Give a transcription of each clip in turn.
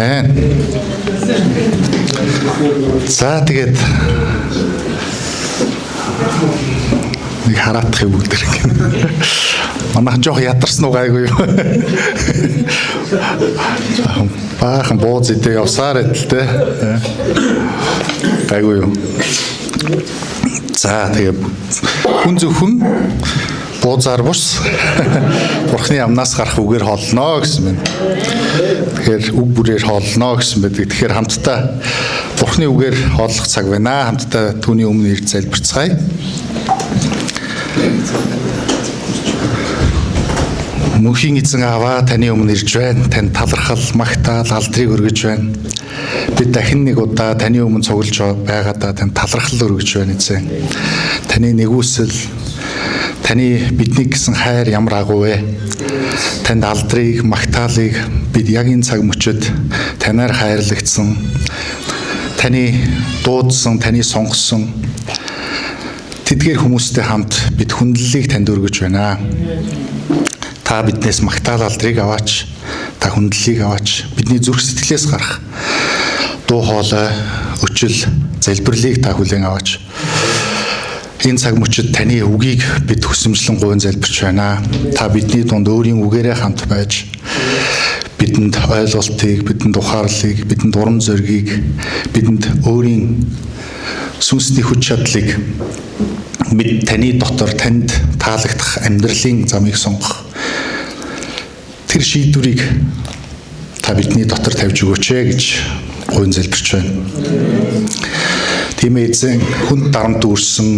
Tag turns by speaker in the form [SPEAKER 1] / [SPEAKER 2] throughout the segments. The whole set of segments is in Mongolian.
[SPEAKER 1] Амен. За тэгээд нэг хараадах юм бүгд ирэх. Манайхан жоох ядарсан уу гайгүй юу? Баахан бууз идэ явсаар эдэлтэй. Гайгүй юу? За тэгээд хүн зөвхөн буузаар бус Бурхны амнаас гарах үгээр хоолно гэсэн байна. Тэгэхээр үг бүрээр хоолно гэсэн байдаг. Тэгэхээр хамтдаа Бурхны үгээр хооллох цаг байна. Хамтдаа түүний өмнө ирж залбирцгаая. Мөнхийн эзэн Аава, таны өмнө ирж байна. Танд талархал, магтаал, алдрыг өргөж байна. Бид дахин нэг удаа таны өмнө цуглаж байгаадаа танд талархал өргөж байна эзэн. Таны нэгүсэл, таны биднийг гэсэн хайр ямар агуу вэ? Танд алдрыг, магтаалыг бид яг энэ цаг мөчид танаар хайрлагдсан. Таны дуудсан, таны сонгосон тэдгээр хүмүүстэй хамт бид хүндлэлийг танд өргөж байна. Та биднээс магтаал алдрыг аваач, та хүндлэлийг аваач, бидний зүрх сэтгэлээс гарах дуу хоолой, өчил, залбирлыг та хүлээн аваач. Энэ цаг мөчид таны үгийг бид хүсэмжлэн гуйн залбирч байна. Та бидний дунд өөрийн үгээрээ хамт байж бидэнд ойлголтыг, бидэнд ухаарлыг, бидэнд урам зоригийг, бидэнд өөрийн сүнсний хүч чадлыг бид таны дотор танд таалагдах амьдралын замыг сонгох тэр шийдвэрийг та бидний дотор тавьж өгөөч гэж гуйн залбирч байна. Тийм эзэн хүнд дарамт үүрсэн,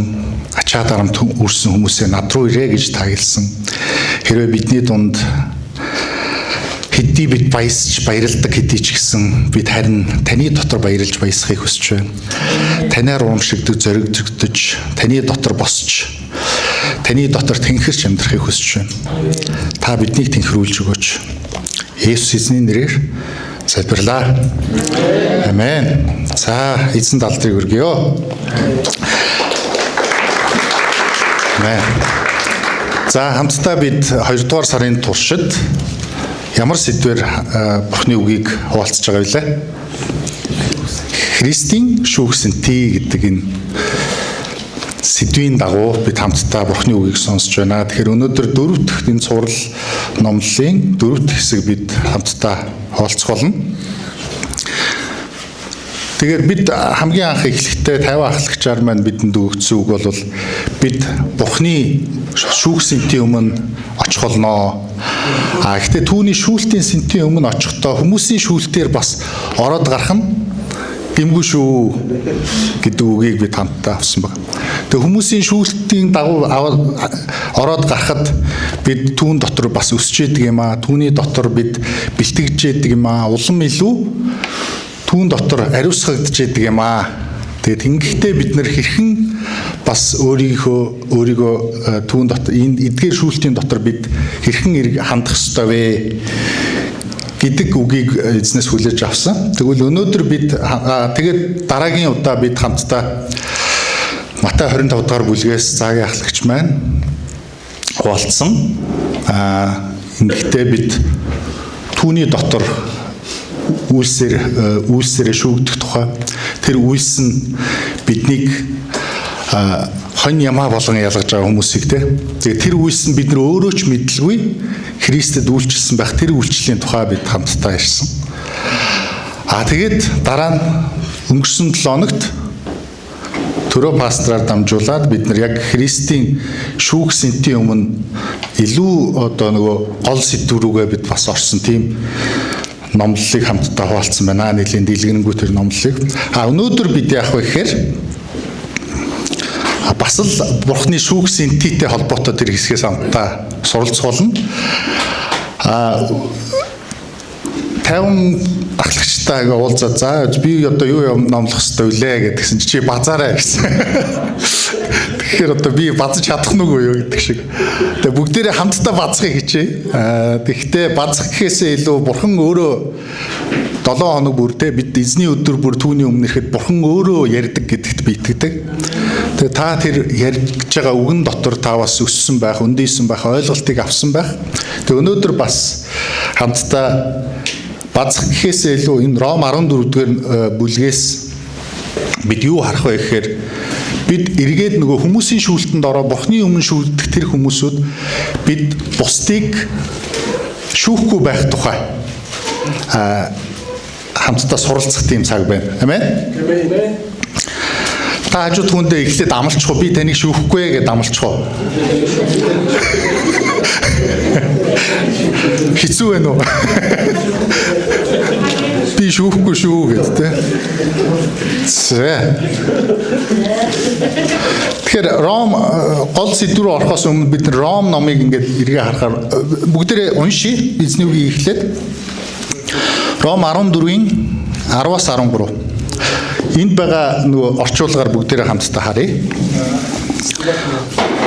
[SPEAKER 1] ачаа дарамт үүрсэн хүмүүсээ над руу ирээ гэж та хэлсэн. Хэрвээ бидний дунд хэдий бид баясч баярлдаг хэдий ч гэсэн бид харин таны дотор баярлж баясахыг хүсэж байна. Танаар урамшигдж зоригдож, таны дотор босч, таны дотор тэнхэрч амьдрахыг хүсэж байна. Та биднийг тэнхрүүлж өгөөч. Есүс эзний нэрээр залбирлаа. Амен. За, эзэнд алдрыг өргөё. Амен. За, хамтдаа бид 2 дугаар сарын туршид ямар сэдвээр Бурхны үгийг хуваалцаж байгаа вэ? Христийн шүүгсэнтэй гэдэг энэ сэдвийн дагуу бид хамтдаа Бурхны үгийг сонсож байна. Тэгэхээр өнөөдөр 4 дахь энэ цуврал номлолын 4 дахь хэсэг бид хамтдаа хуваалцах болно. Тэгэхээр бид хамгийн анх эхлэхдээ 50 ахлагчаар маань бидэнд өгсөн үг бол бид Бурхны шүүгсэнтийн өмнө очих болно. Гэхдээ түүний шүүлтийн сэнтийн өмнө очихдоо хүмүүсийн шүүлтээр бас ороод гарах нь гэмгүй шүү гэдэг үгийг бид хамтдаа авсан байна. Тэгээ хүмүүсийн шүүлтийн дагуу ороод гарахад бид түүн дотор бас өсч идэг юм аа. Түүний дотор бид бэлтгэж идэг юм аа. Улам илүү түүн дотор ариусгагдж идэг юм аа. Тэгээд ингэхдээ бид нэр хэрхэн бас өөрийгөө түүн дотор энэ эдгээр шүүлтийн дотор бид хэрхэн хандах ёстой вэ гэдэг үгийг эзнээс хүлээж авсан. Тэгвэл өнөөдөр бид тэгээд дараагийн удаа бид хамтдаа Матай 25 дугаар бүлгээс Заагийн ахлагч маань хуваалцсан. Ингэхдээ бид түүний дотор үйлсээр шүүгдэх тухай тэр үйлс нь биднийг хонь ямаа болгон ялгаж байгаа хүмүүсийг тэгээ тэр үйлс нь бид нар өөрөө ч мэдлгүй Христэд үйлчилсэн байх тэр үйлчлэлийн тухай бид хамтдаа ярьсан. Тэгээд дараа нь өнгөрсөн 7 хоногт төрөө пастраар дамжуулаад бид нар яг Христийн шүүгсэнтийн өмнө илүү гол сэдв рүүгээ бид бас орсон тийм номлолыг хамтдаа хуваалцсан байна. Нийлийн дэлгэрэнгүй тэр номлолыг. Өнөөдөр бид яах вэ гэхээр бас л Бурхны шүүгсэнтийтэй холбоотой тэр хэсгээс хамтдаа суралцах болно. 50 ахлагчтай уулзаад за би одоо юу номлох ёстой вүлээ гэдгсэн чи базаараа гэсэн. Тэгэхээр одоо би базаж чадах нүгөө юу гэдэг шиг. Тэгээ бүгдээрээ хамтдаа базахыг хичээе. Тэгэхдээ базах гэхээсээ илүү Бурхан өөрөө 7 хоног бүр бид эзний өдөр бүр түүний өмнө ирэхэд Бурхан өөрөө ярьдаг гэдэгт би итгэдэг. Тэгээ та тэр ярьж байгаа үгэн дотор та бас өссөн байх, өндийсэн байх, ойлголтыг авсан байх. Тэгээ өнөөдөр бас хамтдаа базах гэхээсээ илүү энэ Ром 14-р бүлгээс бид юу харах вэ гэхээр бид эргээд нөгөө хүмүүсийн шүүлтэнд ороо Бурхны өмнө шүүлдэх тэр хүмүүсүүд бид бусдыг шүүхгүй байх тухай хамтдаа суралцах тийм цаг байна. Амен. Та хажууд хүндээ эхлээд амлчихо би таныг шүүхгүй гэдээ амлчихо. Хэцүү байна уу? Би шүүхгүй шүү гэдэг. Тэгэхээр Ром гол сэдв рүү орохоос өмнө бид Ром номыг ингээд эргээ харахаар бүгдээрээ уншия. Эзний үгийг эхлээд Ром 14-ийн 10-аас 13. Энд байгаа нөгөө орчуулгаар бүгдээрээ хамтдаа харъя.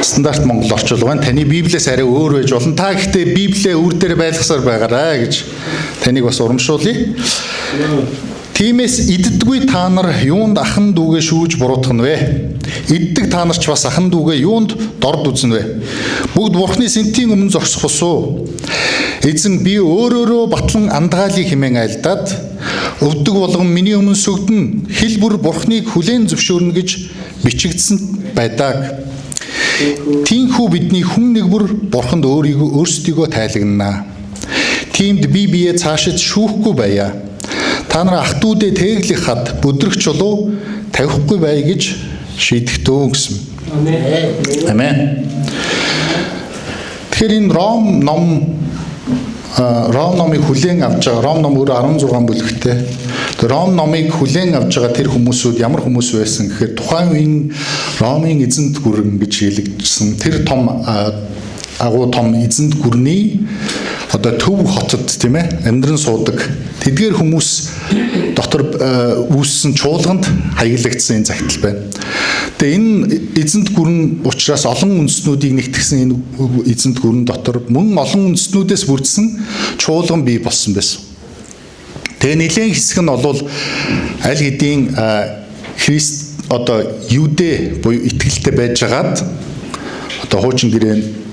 [SPEAKER 1] Стандарт Монгол орчуулга байна. Таны Библиэс арай өөр байж болно. Та гэхдээ Библиэ үр дээр байлгасаар байгаарай гэж таныг бас урамшуулъя. Тиймээс иддэггүй та нар юунд ахан дүүгээ шүүж буруутгах нь вэ? Иддэг та нар ч бас ахан дүүгээ юунд дорд үзнэ вэ? Бүгд Бурхны сэнтийн өмнө зогсох усуу. Эзэн би өөрөөрөө батлан андгаалыг хэмээн айлдаад өвдөг болгон миний өмнө сүгдэн хил бүр Бурхныг хүлээн зөвшөөрнө гэж бичигдсэн байдаг. Тиймхүү бидний хүн нэг бүр Бурханд өөрсдийгөө тайлагнана. Тиймд би бие цаашид шүүхгүй байя. Та нар ах дүүдээ тээглэх хад бүдрэх чулуу тавихгүй бай гэж шийдэгтөө гэсэн. Амен. Тэгэхээр энэ Ром номыг хүлээн авч байгаа. Ром ном өөрөө 16 бүлэгтэй. Ром номыг хүлээн авч байгаа тэр хүмүүсүүд ямар хүмүүс байсан гэхээр тухайн үеийн Ромын эзэнт гүрэн гэж хэлэгдсэн тэр том агуу том эзэнт гүрний одоо төв хотод тийм ээ амьдран суудаг тэдгээр хүмүүс дотор үүссэн чуулганд хаягдсан энэ загтал байна. Тэгээ энэ эзэнт гүрэн учраас олон үндэстнүүдийг нэгтгэсэн энэ эзэнт гүрэн дотор мөн олон үндэстнүүдээс бүрдсэн чуулган бий болсон байсан. Тэгээ нэлийн хэсэг нь бол аль хэдийн Христ одоо Юдэ буюу итгэлтэй байжгаад одоо хуучин гэрээ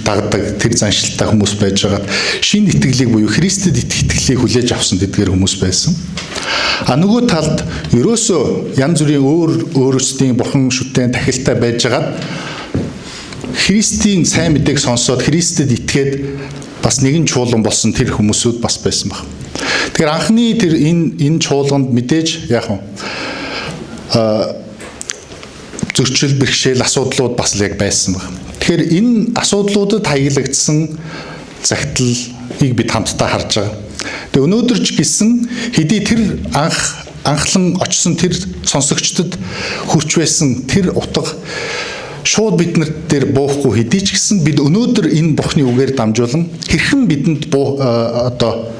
[SPEAKER 1] дагдаг тэр заншилтай хүмүүс байж байгаа. Шинэ итгэлийг буюу Христэд итгэлийг хүлээж авсан тэдгээр хүмүүс байсан. А нөгөө талд ерөөсөө янз бүрийн өөрсдийн бурхан шүтэн тахилтай байж байгаа. Христийн сайн мэдээг сонсоод Христэд итгээд бас нэгэн чуулган болсон тэр хүмүүсүүд бас байсан баг. Тэгэхээр анхны тэр энэ чуулганд мэдээж яг зөрчил бэрхшээл асуудлууд бас л яг байсан баг. Тэгэхээр энэ асуудлуудад хаягдсан загтлыг бид хамтдаа харж байгаа. Тэгээ өнөөдөр ч гэсэн хэдий тэр анхлан очсон тэр сонсогчдод хүрч байсан тэр утга шууд биднэрт дээр буухгүй хэдий ч гэсэн бид өнөөдөр энэ Бурхны үгээр дамжуулан хэрхэн бидэнд одоо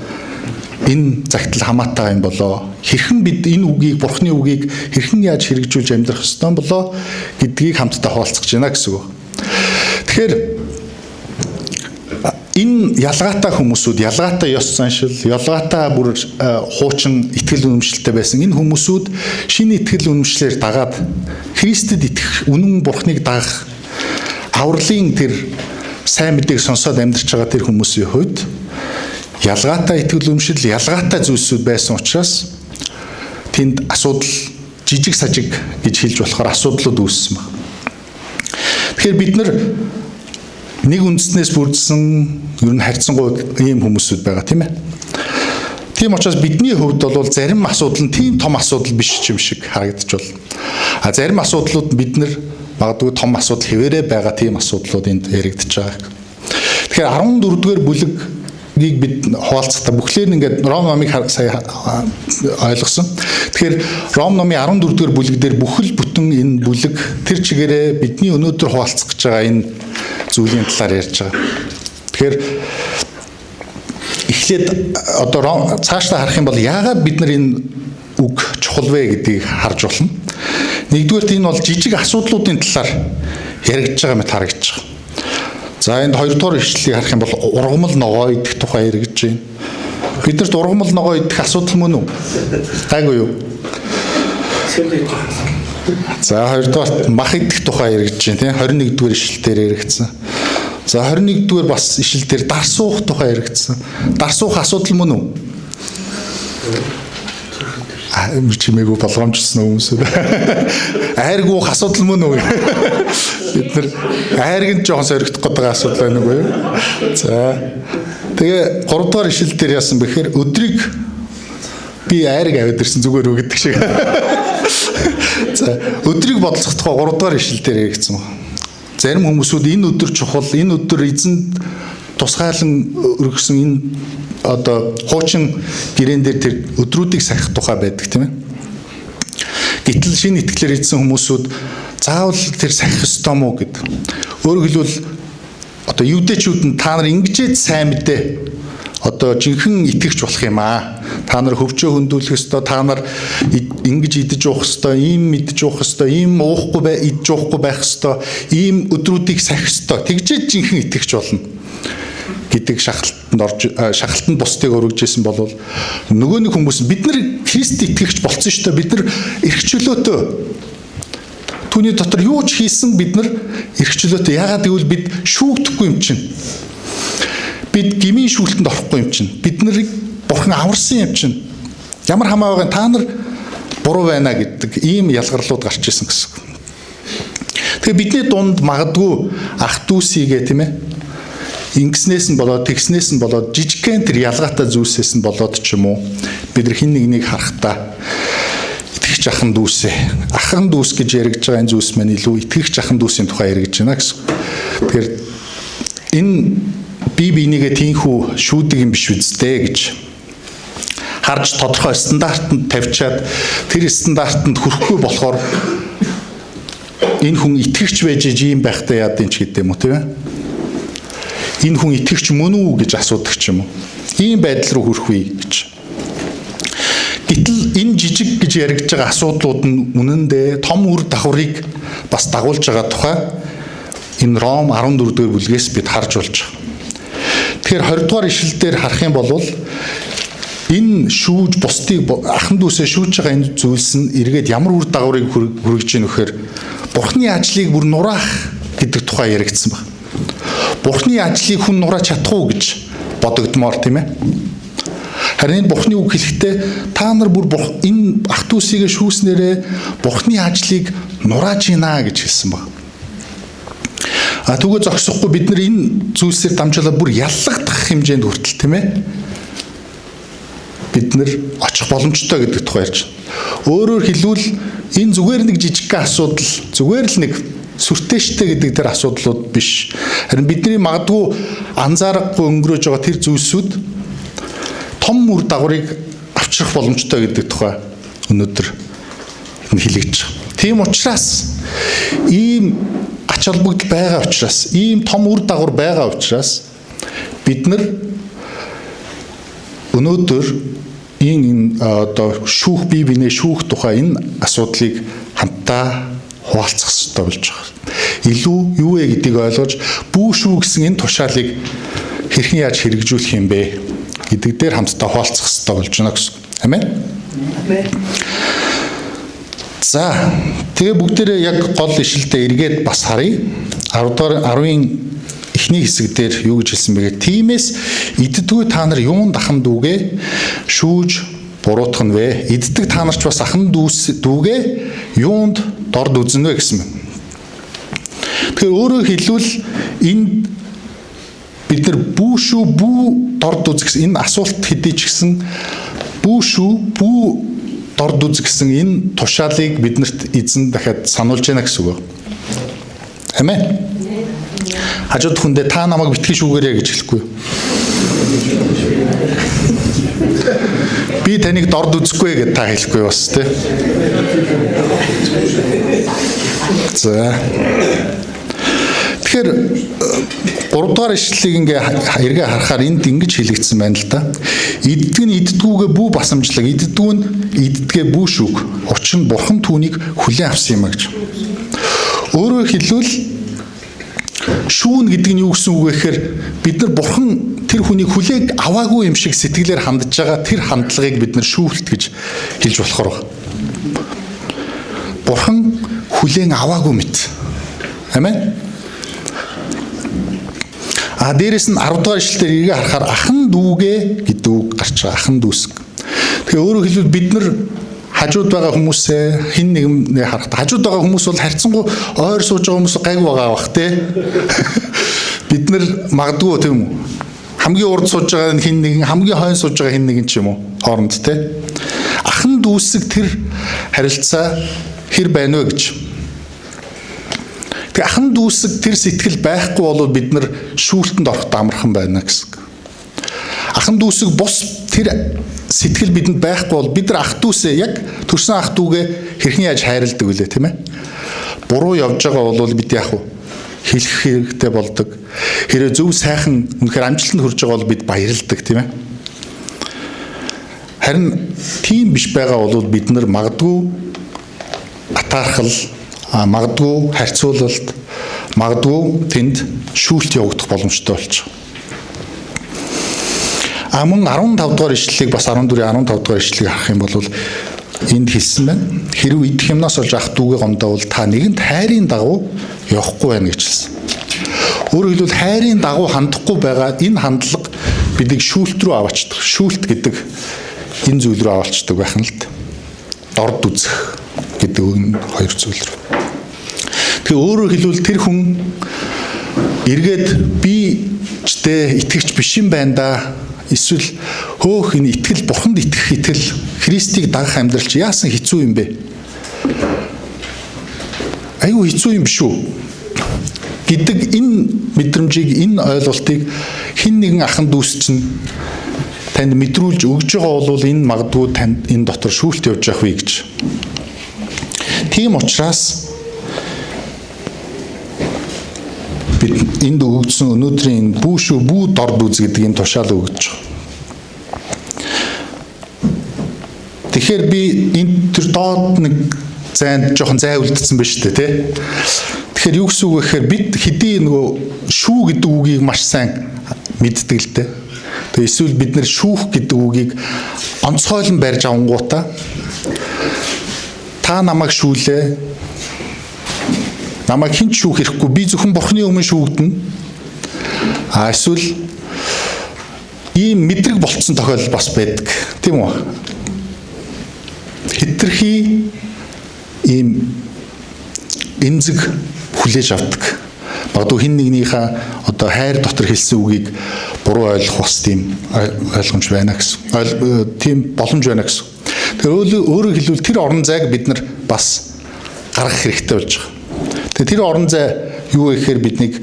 [SPEAKER 1] энэ загтал хамаатай юм болоо хэрхэн бид энэ үгийг Бурхны үгийг хэрхэн яаж хэрэгжүүлж амьдрах ёстой болоо гэдгийг хамтдаа хуваалцах гэж байна гэсэн үг. Тэгэхээр энэ ялгаатай хүмүүсүүд, ялгаатай ёс заншил, ялгаатай бүр хуучин итгэл үнэмшилтэй байсан энэ хүмүүсүүд шинэ итгэл үнэмшлэр дагаад Христэд итгэх, үнэн Бурхныг дагах авралын тэр сайн мэдээг сонсоод амьдарч байгаа тэр хүмүүсийн хувьд ялгаатай итгэл үнэмшил, ялгаатай зүйлсүүд байсан учраас тэнд асуудал жижиг сажиг гэж хэлж болохоор асуудлууд үүссэн байна. Тэгэхээр бид нэг үндэснээс бүрдсэн ер нь харьцангуй ийм хүмүүсүүд байгаа тийм ээ. Тийм учраас бидний хувьд бол зарим асуудал нь тийм том асуудал биш юм шиг харагдаж байна. А зарим асуудлууд бид магадгүй том асуудал хэвээрээ байгаа тийм асуудлууд энд яригдж байгаа. Тэгэхээр 14-р бүлэгийг бид хуваалцахдаа бүхлээр ингээд Ром номыг сая ойлгосон. Тэгэхээр Ром номын 14-р бүлэг дээр бүхэл бүтэн энэ бүлэг тэр чигээрээ бидний өнөөдөр хуваалцах гэж байгаа энэ зүйлийн талаар ярьж байгаа. Тэгэхээр эхлээд одоо цаашдаа харах юм бол яагаад бид нар энэ үг чухал вэ гэдгийг харж болно. Нэгдүгээрт энэ бол жижиг асуудлуудын талаар яригдж байгаа мэт харагдаж байгаа. За энд хоёрдугаар ишлэлийг харах юм бол ургамал ногоо идэх тухай яригдж байна. Биднэрт ургамал ногоо идэх асуудал мөн үү? Гайгүй юу? За хоёрдугаар мах идэх тухай яригдж байна тийм 21-р ишлэлээр яригдсан. За 21-р бас ишил дээр дар суух тухай яригдсан. Дар суух асуудал мөн үү? Чимээгүй болгоомжсон хүмүүсээ. Айргуух асуудал мөн үү? Бид нар айрганд жоохон соригдох гэдэг асуудал байна уу? За. Тэгээ 3 дугаар ишил дээр яасан бэхээр өдрийг би айрг аваад ирсэн зүгээр үү гэдэг шиг. За, өдрийг бодлох тухай 3 дугаар ишил дээр яригдсан байна. Зарим хүмүүсүүд энэ өдөр чухал, энэ өдөр эзэнд тусгаалan өргөсөн энэ одоо хуучин гэрээн дээр тэр өдрүүдийг сахих тухай байдаг тийм ээ. Гэтэл шинэ итгэлээр эзэн хүмүүсүүд заавал тэр сахих ёстой мó гэд. Өөрөөр хэлбэл одоо юудэчүүд нь та нар ингэжээд сайн мэдээ одоо жинхэнэ итгэгч болох юм аа. Та нар хөвчөө хөндүүлэх ёстой, та нар ингэж идэж уух ёстой, ийм мэдж уух ёстой, ийм уухгүй идж уухгүй байх ёстой, ийм өдрүүдийг сахих ёстой. Тэгжээд жинхэнэ итгэгч болно гэдэг шахалтанд бусдыг өргөжсэн бол нөгөө нэг хүмүүс бид нар Христ итгэгч болсон шүү дээ. Бид нар эрх чөлөөтэй. Түүний дотор юу ч хийсэн бид нар эрх чөлөөтэй. Яагаад гэвэл бид шүүгдэхгүй юм чинь. Бид гмийн шүүлтэнд орохгүй юм чинь. Бид нарыг Бурхан аварсан юм чинь. Ямар хамаа байгаа та нар буруу байна гэдэг ийм ялгарлууд гарч ирсэн гэсэн. Тэгээ бидний дунд магадгүй ах дүүсийгээ тийм ээ. Ингэснээс нь болоод тэгснээс нь болоод жижигхэн тэр ялгаатай зүйлсээс нь болоод ч юм уу бид нар хин нэгнийг харахтаа итгэгч ахын дүүсээ ахын дүүс гэж яригдж байгаа энэ зүйлс маань илүү итгэгч ахын дүүсийн тухай яригдж байна гэсэн. Тэгэхээр энэ бие бинийгээ тийхүү шүүдэг юм биш үстэй гэж харж тодорхой стандартанд тавьчаад тэр стандартанд хүрэхгүй болохоор энэ хүн итгэгч байж ийм байхтай яад юм ч гэдэг юм уу тийм ээ. Энэ хүн итгэгч мөн үү гэж асуудаг ч юм уу. Ийм байдал руу хүрэх үе гэж. Гэтэл энэ жижиг гэж яригдж байгаа асуудлууд нь үнэндээ том үр дагаврыг бас дагуулж байгаа тухай энэ Ром 14-р бүлгээс бид харж болж байгаа. Тэгэхээр 20 дугаар ишлэл дээр харах юм бол энэ шүүж бусдыг ахын дүүсээ шүүж байгаа энэ зүйлс нь эргээд ямар үр дагаврыг хүргэж ийн вэхээр Бурхны ажлыг бүр нураах гэдэг тухай яригдсан байна. Бурхны ажлыг хүн нурааж чадах уу гэж бодогдмоор тийм ээ. Харин Бурхны үг хэлэхдээ та нар бүр энэ ах дүүсийг шүүснээрээ Бурхны ажлыг нурааж гинэ гэж хэлсэн байна. Түгөө зогсохгүй бид нар энэ зүйлсээр дамжуулаад бүр яллагдах хэмжээнд хүртэл тийм ээ. Бид нар очих боломжтой гэдэг тухай ярьж байна. Өөрөөр хэлбэл энэ зүгээр нэг жижигхэн асуудал, зүгээр л нэг сүртэштэй гэдэг тэр асуудлууд биш. Харин бидний магадгүй анзаарахгүй өнгөрөөж байгаа тэр зүйлсүүд том үр дагаврыг авчрах боломжтой гэдэг тухай өнөөдөр хэлэгдэж байна. Тийм учраас ийм ач холбогдол байгаа учраас, ийм том үр дагавар байгаа учраас бид нар өнөөдөр энэ одоо шүүх бие биенээ шүүх тухай энэ асуудлыг хамтдаа хуваалцах хэрэгтэй болж байгаа. Илүү юу вэ гэдгийг ойлгож бүү шүү гэсэн энэ тушаалыг хэрхэн яаж хэрэгжүүлэх юм бэ гэдэг дээр хамтдаа хуваалцах хэрэгтэй болж байна гэсэн. Амен. Амен. За, тэгээ бүгдээрээ яг гол ишлэлдээ эргээд бас харъя. 10-ын эхний хэсэг дээр юу гэж хэлсэн бэ гэхээр тиймээс иддэггүй та нар юунд ахын дүүгээ шүүж буруутгах нь вэ? Иддэг та нарч бас ахын дүүгээ юунд дорд үзэн вэ гэсэн юм. Тэгэхээр өөрөөр хэлбэл энэ бид нар бүү шүү бүү дорд үзэх гэсэн энэ асуулт хэдий ч гэсэн бүү шүү бүү дорд үзэх гэсэн энэ тушаалыг биднэрт эзэн дахиад сануулж байна гэсэн үг. Амен. Хажууд хүндээ та намайг битгий шүүгээрэй гэж хэлэхгүй. Би таныг дорд үзэхгүй гэж та хэлэхгүй бас тий. За. Тэгэхээр 3 дугаар ишлэлийг ингээ эргээ харахаар энд ингэж хэлэгдсэн байна л да. Иддэг нь иддгүүгээ бүү басамжлаг, иддгүү нь иддгээ бүү шүүг. Учир нь Бурхан түүнийг хүлээн авсан юм а гэж. Өөрөөр хэлбэл шүүн гэдэг нь юу гэсэн үг вэ гэхээр бид нар Бурхан тэр хүнийг хүлээг аваагүй юм шиг сэтгэлээр хандж байгаа тэр хандлагыг бид нар шүүхэлт гэж хэлж болохоор байна. Бурхан хүлээн аваагүй мэт. Амен. Дээрэс нь 10 дугаар ишлэлээр эргээ харахаар ахан дүүгээ гэдэг үг гарч байгаа. Ахан дүүсэг. Тэгэхээр өөрөөр хэлбэл бид нар хажууд байгаа хүмүүсээ хин нэгнээ харахад хажууд байгаа хүмүүс бол харьцангуй ойр сууж байгаа хүмүүс гайг байгаа бах те. Бид нар магадгүй тийм үү? Хамгийн урд сууж байгаа хин нэгэн, хамгийн хойно сууж байгаа хин нэгэн ч юм уу хооронд те. Ахан дүүсэг тэр харилцаа хэр байна вэ гэж. Тэгээ ахан дүүсэг тэр сэтгэл байхгүй бол бид нар шүүлтэнд ороход амархан байна гэсэн. Ахан дүүсэг бус тэр сэтгэл бидэнд байхгүй бол бид нар ах дүүсээ яг төрсөн ах дүүгээ хэрхэн яаж хайрладаг вүлээ тийм ээ. Буруу явж байгаа бол бид яах вэ? Хэлэх хэрэгтэй болдог. Хэрэг зөв сайхан үнэхээр амжилтанд хүрж байгаа бол бид баярлдаг тийм ээ. Харин тийм биш байгаа бол бид нар магадгүй атаархал, магадгүй харьцуулалт, магадгүй тэнд шүүлт явагдах боломжтой болж байгаа. Мөн 15 дугаар ишлэлийг бас 14-15 дугаар ишлэлийг харах юм бол энд хэлсэн байна. Хэрв идэх юмнаас олж ах дүүгээ гомдоовол та нэгэнт хайрын дагуу явахгүй байна гэж хэлсэн. Өөрөөр хэлбэл хайрын дагуу хандахгүй байгаа энэ хандлага бидийг шүүлт рүү аваачдаг. Шүүлт гэдэг энэ зүйл рүү аваачдаг байх нь л д. Дорд үзэх гэдэг энэ хоёр зүйл рүү. Тэгэхээр өөрөөр хэлбэл тэр хүн эргээд би чтэй итгэгч биш юм байна да. Эсвэл хөөх энэ итгэл бурханд итгэх итгэл Христийг дагах амьдрал чи яасан хэцүү юм бэ? Аюу хэцүү юм биш үү? Гэдэг энэ мэдрэмжийг, энэ ойлголтыг хэн нэгэн ахан дүүс чинь танд мэдрүүлж өгж байгаа бол энэ магадгүй танд энэ дотор шүүлт явж явах вэ гэж. Тийм учраас бид энд өгөгдсөн өнөөдрийн бүү дорд үз гэдэг энэ тушаал өгж байгаа. Тэгэхээр би энэ төр доод нэг зайд жоохон зай үлдсэн байна шүү дээ тий. Тэгэхээр юу гэсэн үг вэ гэхээр бид хэдий нөгөө шүү гэдэг үгийг маш сайн мэддэг л дээ. Тэгээ эсвэл бид нэр шүүх гэдэг үгийг онцгойлон барьж авангуудаа та намайг шүүлээ. Намайг хинч шүүх хэрэггүй. Би зөвхөн Бурхны өмнө шүүгдэнэ. Эсвэл ийм мэдрэг болцсон тохиолдол бас байдаг. Тийм үү? Хэтэрхий ийм эмзэг хүлээж авдаг. Магадгүй хин нэгнийхээ одоо хайр дотор хэлсэн үгийг буруу ойлгох бас тийм ойлгомж байна гэсэн. Тийм боломж байна гэсэн. Тэгэхээр өөрөөр хэлбэл тэр орон зайг бид нар бас гаргах хэрэгтэй болж байгаа. Тэгээ тэр орон зай юу вэ гэхээр биднийг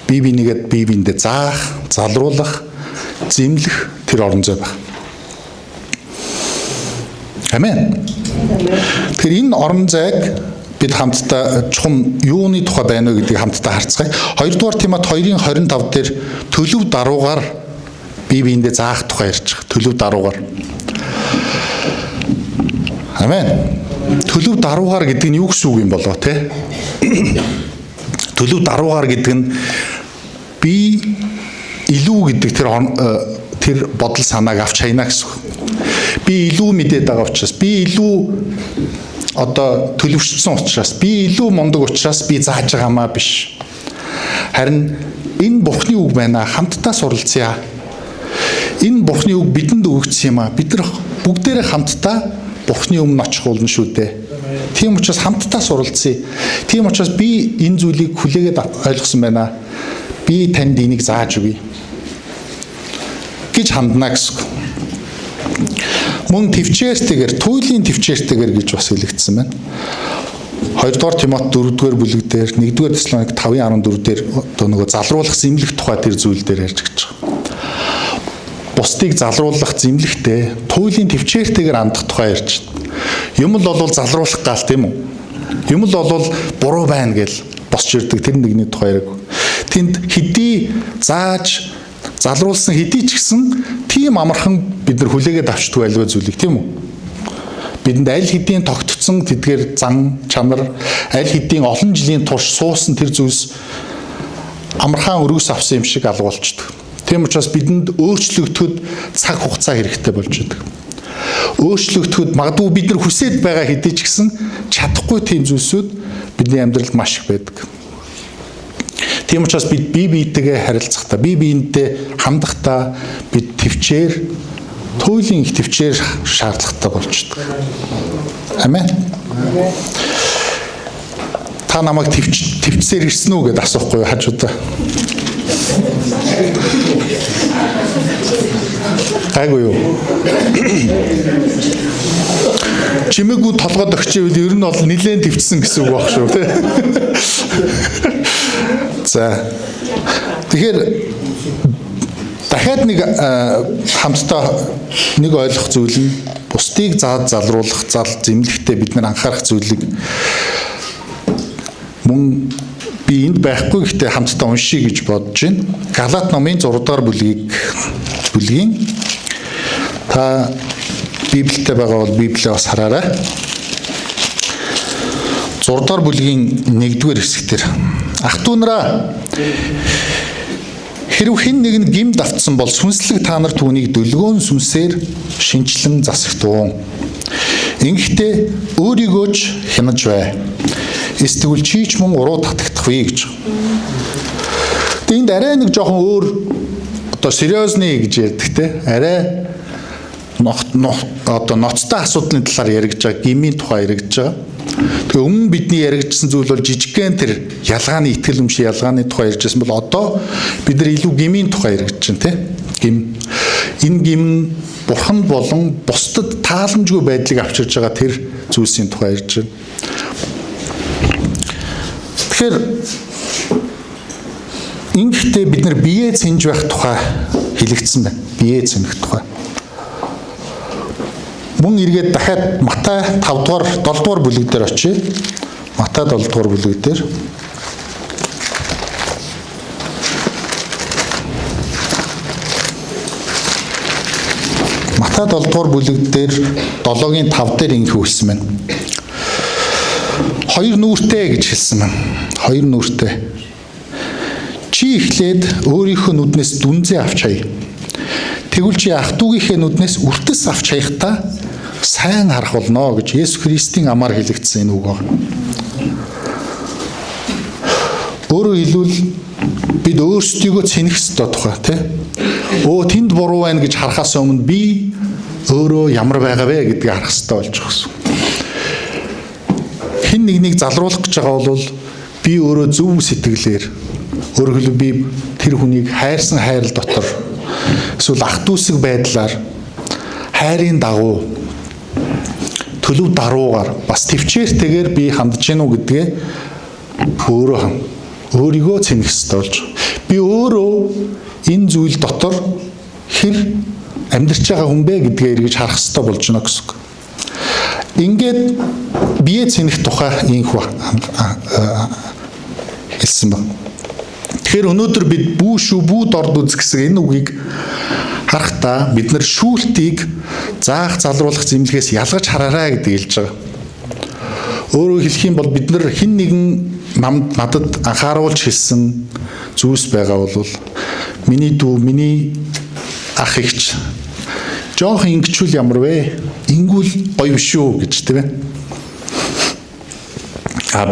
[SPEAKER 1] бие биендээ заах, залруулах, зэмлэх тэр орон зай байна. Амен. Тэгэхээр энэ орон зайг бид хамтдаа чухам юуны тухай байна вэ гэдгийг хамтдаа харцгаая. 2 дугаар Тимот 2:25 дээр төлөв даруугаар бие биендээ заах тухай ярьж байгаа. Төлөв даруугаар. Амен. Төлөв даруугаар гэдэг нь юу гэсэн үг юм болоо те? Төлөв даруугаар гэдэг нь би илүү гэдэг тэр бодол санааг авч хайна гэсэн. Би илүү мэдээд байгаа учраас, би илүү одоо төлөвшсөн учраас, би илүү мундаг учраас би зааж байгаамаа биш. Харин энэ Бурхны үг байна. Хамтдаа суралцъя. Энэ Бурхны үг бидэнд өгөгдсөн юм аа. Бид нар бүгдээрээ хамтдаа Бурхны өмнө очих болно шүү дээ. Тийм учраас хамтдаа суралцъя. Тийм учраас би энэ зүйлийг хүлээгээд ойлгосон байна. Би танд энийг зааж өгье гэж хандна гэсэн. Мөн төвчээртэйгээр, туйлын төвчээртэйгээр гэж бас хэлэгдсэн байна. 2 дугаар Тимот 4 дугаар бүлэг дээр, 1 дугаар Тесалоник 5:14 дээр одоо нөгөө залруулах, зэмлэх тухай тэр зүйл дээр ярьж гэж байгаа. Бусдыг залруулах, зэмлэхтэй, туйлын төвчээртэйгээр хандах тухай ярьж байна. Юм л бол залруулах гал тийм үү? Юм л бол буруу байна гэж босч ирдэг тэр нэгний тухай яриаг. Тэнд хэдий зааж залруулсан хэдий ч гэсэн тийм амархан бид нар хүлээгээд авчдаг альва зүйлийг тийм үү? Бидэнд аль хэдийн тогтцсон тэдгээр зан чанар, аль хэдийн олон жилийн турш суусан тэр зүйлс амархан өргөс авсан юм шиг алгуулчдаг. Тийм учраас бидэнд өөрчлөгдөхөд цаг хугацаа хэрэгтэй болж байдаг. Өөрчлөгдөхөд магадгүй бид нар хүсэж байгаа хэдий ч гэсэн чадахгүй тийм зүйлсүүд бидний амьдралд маш их байдаг. Тийм учраас бид бие биетэйгээ харилцахдаа, бие биентэй хандахдаа бид төвчээр, туйлын их төвчээр шаардлагатай болждог. Амен. Та намайг төвчсээр ирсэн үү гэдээ асуухгүй хажуудаа. Айгүй юу. Чимээгүй толгойд өгчээвэл ер нь бол нилээн төвчсөн гэсэн үг баг шүү тий. За. Тэгэхээр дахиад нэг хамтдаа нэг ойлгох зүйл нь бусдыг залруулах, зэмлэхдээ бид нар анхаарах зүйлийг мөн би энд байхгүй гэхдээ хамтдаа уншия гэж бодож байна. Галаат номын 6 дугаар бүлгийн та Библиэд байгаа бол Библийг бас хараарай. 6 дугаар бүлгийн 1-р хэсгээр ах トゥ нараа хэрв хэн нэг нь гимд автсан бол сүнслэг та нар түүнийг дөлгөөн сүнсээр шинчлэн засагтун. Ингэхдээ өөрийгөө ч хянаж бай. Эсвэл чи ч мөн уруу татагдахгүй гэж. Энд арай нэг жоохон өөр одоо сериозны гэж ярьдаг те. Арай одоо ноцтой асуудлын талаар яригдж байгаа, гмийн тухай яригдж байгаа. Тэгээ өмнө бидний яригдсан зүйл бол жижигхэн тэр ялгааны итгэл өмшийн ялгааны тухай ярьжсэн бол одоо бид нар илүү гмийн тухай яригдж байна те. Гим. Энэ гим бурхан болон бусдад тааламжгүй байдлыг авчирж байгаа тэр зүйлсийн тухай ярьж байна. Тэгэхээр ингэхдээ бид нар биеэ цэнж байх тухай хэлэгдсэн байна. Биеэ цэнэх тухай. Мөн эргээд дахиад Матай 5 дугаар 7 дугаар бүлэг дээр очие. Матай 7 дугаар бүлэг дээр. Матай 7 дугаар бүлэг дээр 7-гийн 5 дээр ингэ хэлсэн байна. Хоёр нүртэй гэж хэлсэн байна. Хоёр нүртэй. Чи эхлээд өөрийнхөө нүднээс дүнзээ авч хай. Тэгвэл чи ах トゥ гийнхээ нүднээс үртэс авч хаяхдаа сайн харах болно гэж Есүс Христийн амаар хэлэгдсэн энэ үг байна. Өөрөөр хэлбэл бид өөрсдийгөө цэнэх ёстой тухай тий. Тэнд буруу байна гэж харахаас өмнө би өөрөө ямар байгаа вэ гэдгийг харах ёстой болж байгаа гэсэн. Хэн нэгнийг залруулах гэж байгаа бол би өөрөө зөв сэтгэлээр өөрөөр хэлбэл би тэр хүнийг хайрсан хайрал дотор эсвэл ах トゥ усыг байдлаар хайрын дагуу төлөв даруугаар бас төвчээртэйгээр би хандж гэнэ үү гэдгээ өөрийгөө цэнэх ёстой болж. Би өөрөө энэ зүйл дотор хэр амьдарч байгаа хүн бэ гэдгээ эргэж харах ёстой болж байна гэсэн үг. Ингээд бие цэнэх тухай ийхүү хэлсэн байна. Тэгэхээр өнөөдөр бид бүү шүү бүү дорд үз гэсэн энэ үгийг харахтаа бид нар шүүлтийг заах залруулах зэмлэгээс ялгаж хараарай гэдэг хэлж байгаа. Өөрөөр хэлэх юм бол бид нар хэн нэгэн надад анхааруулж хэлсэн зүйлс байгаа бол миний дүү, миний ах эгч жоох ингэчүүл ямар вэ? Ингүүл гоё биш үү гэж тийм ээ.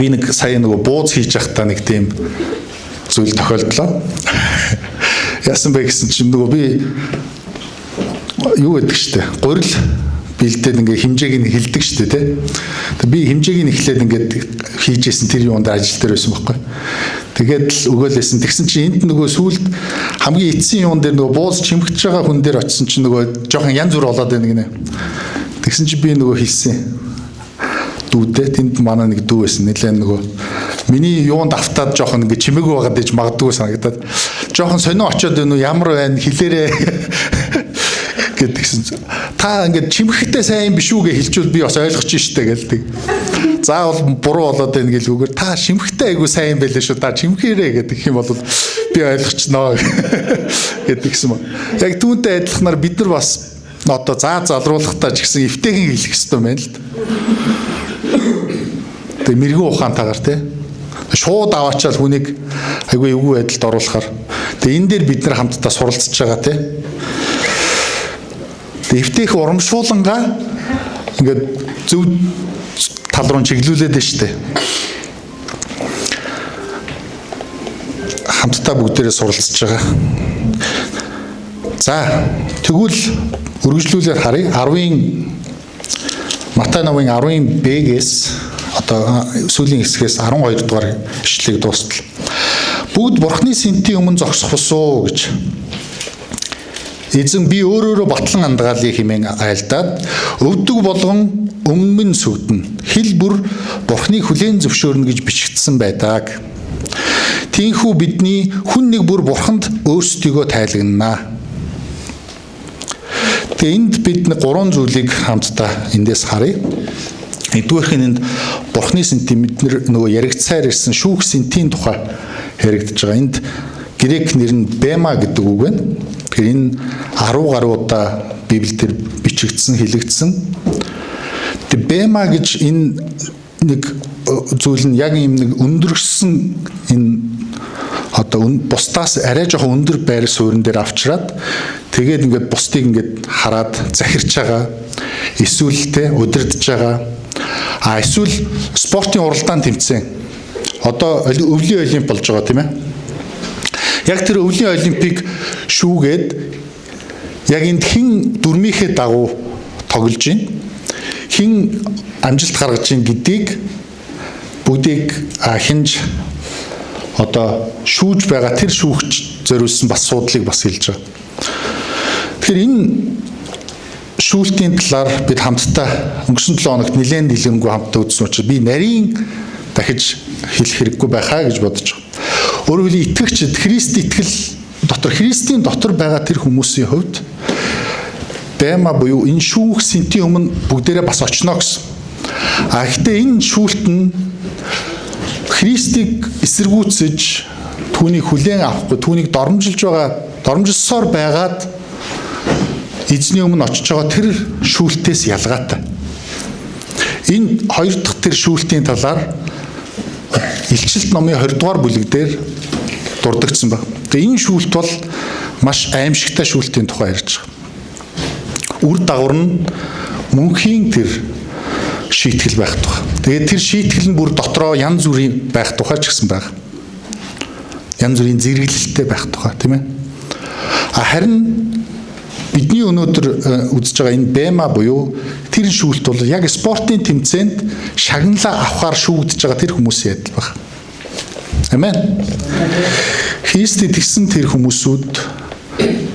[SPEAKER 1] Би нэг сая нөгөө бууз хийж явахдаа нэг тийм зүйл тохиолдлоо. Яасан бэ гэсэн чинь нөгөө би юу гэдэг штэ. Гурил бэлдээд ингээ хэмжээг нь хилдэг штэ тий. Би хэмжээг нь эхлээд ингээд хийжсэн тэр юунд ажил дээр байсан байхгүй. Тэгээд л өгөөлсэн. Тэгсэн чинь энд нөгөө сүулт хамгийн эцсийн юун дээр нөгөө бууз чимэгдэж байгаа хүн дээр очисон чинь нөгөө жоохон янз бүр болоод байна гинэ. Тэгсэн чинь би нөгөө хэлсэн. Дүүдээ тэнд манай нэг дүү байсан. Нилээн нөгөө миний юунд автаад жоохон ингээ чимээгүй байгаад иж магадгүй санагдаад жоохон сонио очиод байна уу ямар байна хэлээрээ гэдгийгсэн. Та ингээд чимэхтэй сайн биш үү гэж хэлчихвэл би бас ойлгож штэ гэлдэг. Заавал буруу болоод байна гэлгүйгээр та чимэхтэй айгу сайн байлаа шүү. Та чимхээрээ гэдэг юм бол би ойлгочноо гэдгийгсэн ба. Яг түүнтэй адилханаар бид нар бас одоо залруулахтаа ч гэсэн эвтэйгэн хэлэх хэрэгтэй байна л да. Тэг мэрэгүү ухаантайгаар тий шууд аваачаал хүнийг айгүй эвгүй байдалд оруулахаар тэг энэ дээр бид нар хамтдаа суралцж байгаа тий. Тэг эвтэйх урамшуулангаа ингээд зөв тал руу чиглүүлээд байна штэ. хамтдаа бүгдээрээ суралцж байгаа. За тэгвэл үргэлжлүүлээд харъя. 10-ын Матай номын 10-ын Б-гээс одоо сүүлийн хэсгээс 12 дугаар ишлэгийг дуустал. Бүгд Бурхны сэнтийн өмнө зогсох усуу гэж. Эзэн би өөрөөрөө батлан андгаалъя хэмээн айлдаад өвдөг болгон өмнө нь сүгдэн хил бүр Бурхны хүлээн зөвшөөрнө гэж бичигдсэн байдаг. Тийхүү бидний хүн нэг бүр Бурханд өөрсдийгөө тайлагнана. Тэгээ энд бид 3 зүйлийг хамтдаа эндээс харъя. Нэгдүгээрх нь энд Бурхны сэнтийн бид нөгөө яригдсаар ирсэн шүүх сэнтийн тухай яригдж байгаа. Энд грек нэр нь бема гэдэг үг байна. Тэгэхээр энэ 10 гаруй удаа Библиэлд бичигдсэн, хэлэгдсэн. Тэгээ бема гэж энэ нэг зүйл нь яг юм нэг өндөрсөн энэ одоо бусдаас арай жоохон өндөр байр суурин дээр авчраад тэгээд ингээд бусдыг ингээд хараад захирч байгаа. Эсвэл те удирдах байгаа. Эсвэл спортын уралдаан тэмцээн. Одоо өвлийн олимп болж байгаа тийм ээ. Яг тэр өвлийн олимпийг шүүгээд яг энд хэн дүрмийнхээ дагуу тоглож байна. Хэн амжилт гаргаж байна гэдгийг бүгдийг хинж одоо шүүж байгаа тэр шүүгч зориулсан бас суудлыг бас хэлж байгаа. Тэгэхээр энэ шүүлтийн талаар бид хамтдаа өнгөрсөн 7 хоногт нэлээд дэлгэрэнгүй хамтдаа үзсэн учраас би нарийн дахиж хэлэх хэрэггүй байхаа гэж бодож байгаа. Өөрөөр хэлбэл итгэгчид Христ итгэл дотор Христийн дотор байгаа тэр хүмүүсийн хувьд бема буюу энэ шүүх сэнтийн өмнө бүгдээрээ бас очно гэсэн. Гэхдээ энэ шүүлт нь Христийг эсэргүүцэж түүнийг хүлээн авахгүй, түүнийг доромжилсоор байгаад эзний өмнө очиж байгаа тэр шүүлтээс ялгаатай. Энэ хоёр дахь тэр шүүлтийн талаар Илчилт номын 20 дугаар бүлэг дээр дурддагдсан байна. Тэгээ энэ шүүлт бол маш аимшигтай шүүлтийн тухай ярьж байгаа. Үр дагавар нь мөнхийн тэр шийтгэл байх тухай. Тэгээд тэр шийтгэл нь бүр дотроо янз бүрийн байх тухай ч гэсэн байна. Янз бүрийн зэрэглэлтэй байх тухай, тийм ээ. Харин бидний өнөөдөр үзэж байгаа энэ бема буюу тэр шүүлт бол яг спортын тэмцээнд шагналаа авахар шүүгдэж байгаа тэр хүмүүсийн адил байна. Амен. Христэд тэгсэн тэр хүмүүсүүд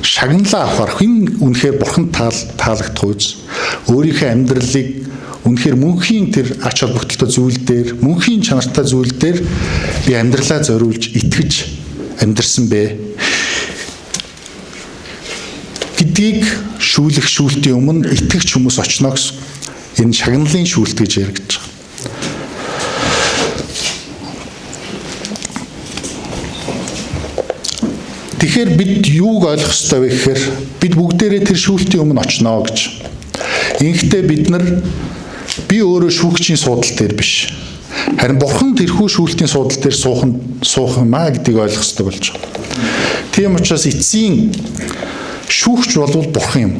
[SPEAKER 1] шагналаа авахар хэн үнэхээр Бурханд таалагдах үз өөрийнхөө амьдралыг үнэхээр мөнхийн тэр ач холбогдолтой зүйл дээр мөнхийн чанартай зүйл дээр би амьдралаа зориулж итгэж амьдрсан бэ гэдгийг шүүлэх шүүлтийн өмнө итгэгч хүмүүс очно гэсэн. Энэ шагналын шүүлт гэж яригдж байгаа. Тэгэхээр бид юуг ойлгох ёстой вэ гэхээр бид бүгдээрээ тэр шүүлтийн өмнө очно гэж. Ингэхдээ бид нар би өөрөө шүүгчийн суудал дээр биш. Харин Бурхан тэрхүү шүүлтийн суудал дээр суух юм аа гэдгийг ойлгох ёстой болж байгаа. Тийм учраас эцсийн шүүгч бол Бурхан юм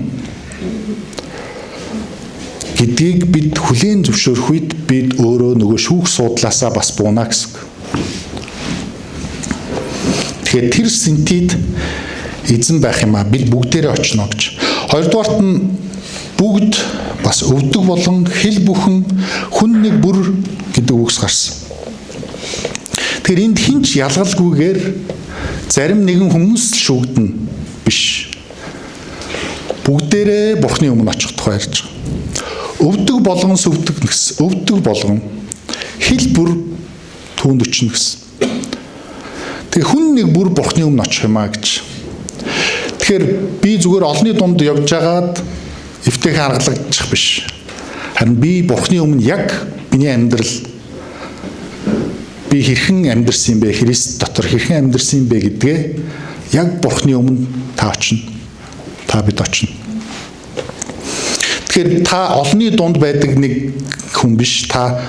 [SPEAKER 1] гэдгийг бид хүлээн зөвшөөрөх үед бид өөрөө нөгөө шүүх суудлаасаа бас буунаа гэсэн. Тэгэхээр тэр сэнтид эзэн байх юм аа бид бүгдээрээ очно гэж. Хоёрдугаарт нь бүгд бас өвдөг болон хэл бүхэн хүн нэг бүр гэдэг үгс гарсан. Тэгэхээр энд хинч ялгалгүйгээр зарим нэгэн хүмүүс л шүүгдэнэ биш. Бүгдээрээ Бурхны өмнө очих тухай ярьж байгаа. Өвдөг болгон сүвдэг гэсэн. Өвдөг болгон хэл бүр түүнд өчнө гэсэн. Тэгээ хүн нэг бүр Бурхны өмнө очих юм аа гэж. Тэгэхээр би зүгээр олонний дунд явж байгаад эвтэйх харгалагдчих биш. Харин би Бурхны өмнө яг миний амьдрал би хэрхэн амьдрсан юм бэ? Христ дотор хэрхэн амьдрсан юм бэ гэдгээ яг Бурхны өмнө та очино. Та бид очино. Тэгэхээр та олонний дунд байдаг нэг хүн биш. Та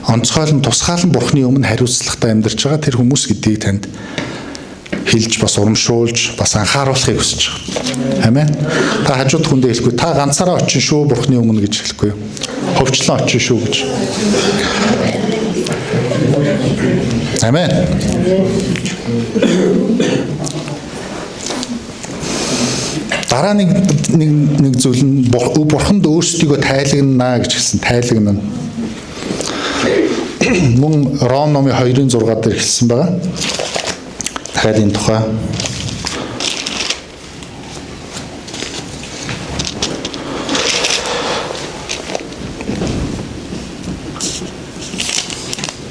[SPEAKER 1] онцгойлон тусгаалan Бурхны өмнө хариуцлагатай амьдарч байгаа тэр хүмүүс гэдгийг танд хэлж бас урамшуулж бас анхааруулахыг хүсэж байгаа. Амен. Та хажууд хүндээ хэлэхгүй та ганцаараа очин шүү Бурхны өмнө гэж хэлэхгүй юу? Ховчлон очин шүү гэж. Амен. Дараа нэг зүйл нь бурханд өөрсдийгөө тайлагнаа гэж хэлсэн. Тайлагна. Мөн Ром номын 2:6 дээр хэлсэн байгаа. Дахиад энэ тухай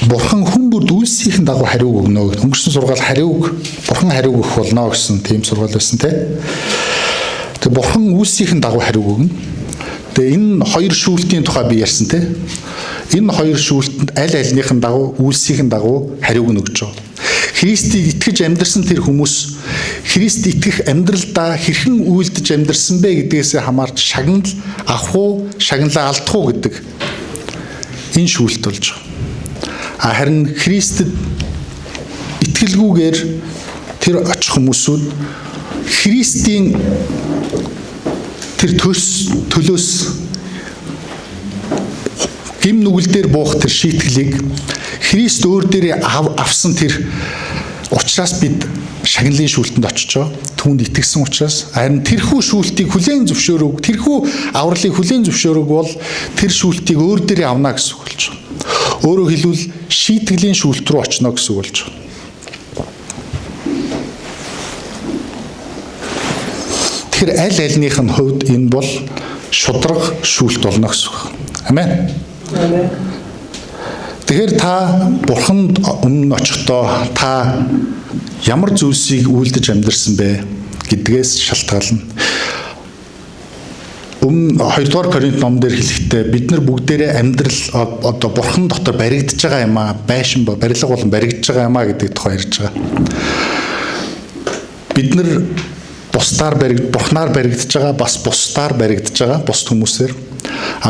[SPEAKER 1] Бурхан хүн бүрд үйлсийн дагуу хариуг өгнө. Өнгөрсөн сургаал хариуг Бурхан хариуг өгөх болно гэсэн тийм сургаал байсан те. Тэгээ Бурхан үйлсийн дагуу хариуг өгнө. Тэгээ энэ хоёр шүүлтийн тухай би ярьсан те. Энэ хоёр шүүлтэнд аль альнийхэн дагуу үйлсийн дагуу хариуг өгч байгаа. Христийг итгэж амьдрсан тэр хүмүүс Христ итгэх амьдралдаа хэрхэн үйлдэж амьдрсан бэ гэдгээс хамаарч шагнал авах уу, шагналаа алдах уу гэдэг энэ шүүлт болж байгаа. Харин Христэд итгэлгүйгээр тэр очих хүмүүсүүд Христийн тэр төлөөс гим нүгэлдээр буух тэр шийтгэлийг Христ өөр дээрээ авсан тэр учраас бид шагналын шүүлтэнд очиж байгаа. Түүнд итгэсэн учраас харин тэрхүү шүүлтийг хүлээн зөвшөөрөв. Тэрхүү авралыг хүлээн зөвшөөрөв бол тэр шүүлтийг өөр дээрээ авна гэсэн үг болж байгаа. Өөрөөр хэлбэл шийтгэлийн шүүлт рүү очно гэсэн үг болж байна. Тэгэхээр аль альнийх нь хувьд энэ бол шудраг шүүлт болно гэсэн үг. Амен. Амен. Тэгэхээр та Бурханд өмнө очихдоо та ямар зүйлсийг үйлдэж амьдрсан бэ гэдгээс шалтгаална. 2 дугаар Коринт номон дээр хэлэхдээ бид нар бүгдээрээ амьдрал одоо Бурхан дотор баригдаж байгаа юм аа, байшин барилга болон баригдаж байгаа юм аа гэдэг тухай ярьж байгаа. Бид нар Бурханаар баригдаж байгаа, бас бусдаар баригдаж байгаа, бус хүмүүсээр.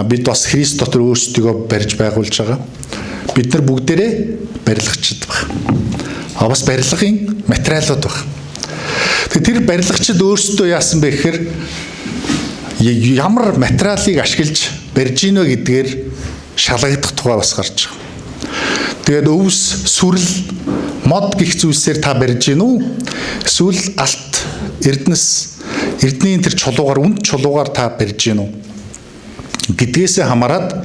[SPEAKER 1] Бид бас Христ дотор өөрсдийгөө барьж байгуулж байгаа. Бид нар бүгдээрээ барилгачд байна. Бас барилгын материалууд байна. Тэр барилгачд өөрсдөө яасан бэ гэхээр ямар материалыг ашиглаж барьж гинэ гэдгээр шалгагдах тухай бас гарч байгаа. Тэгээд өвс, сүрэл, мод гих зүйлсээр та барьж гинэ үү? Эсвэл алт, эрдний тэр чулуугаар, үнд чулуугаар та барьж гинэ үү? Гэдгээсээ хамаарат